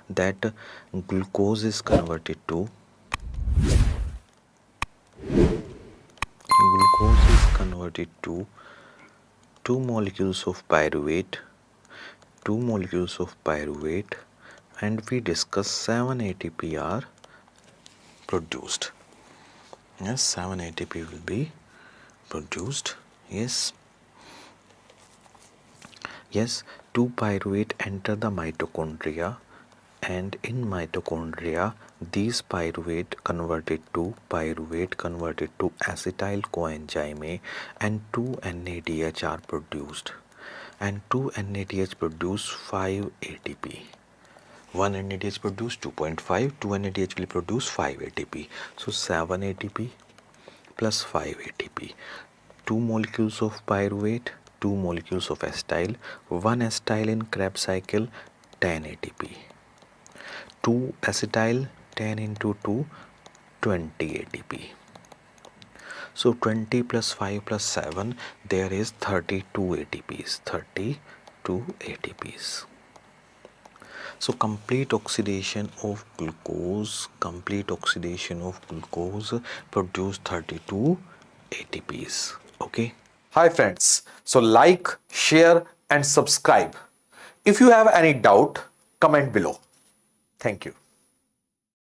that glucose is converted to 2 molecules of pyruvate, and we discuss 7 ATP are produced. Yes, 7 ATP will be produced. Yes, 2 pyruvate enter the mitochondria, and in mitochondria these pyruvate converted to acetyl coenzyme and 2 NADH are produced, and 2 NADH produce 5 ATP. 1 NADH produce 2.5, 2 NADH will produce 5 ATP. So 7 ATP plus 5 ATP. 2 molecules of pyruvate, 2 molecules of acetyl, 1 acetyl in Krebs cycle, 10 ATP. 2 acetyl, 10 into 2, 20 ATP. So 20 plus 5 plus 7, there is 32 ATPs. 32 ATPs. So complete oxidation of glucose produce 32 ATPs. Okay. Hi friends. So like, share and subscribe. If you have any doubt, comment below. Thank you.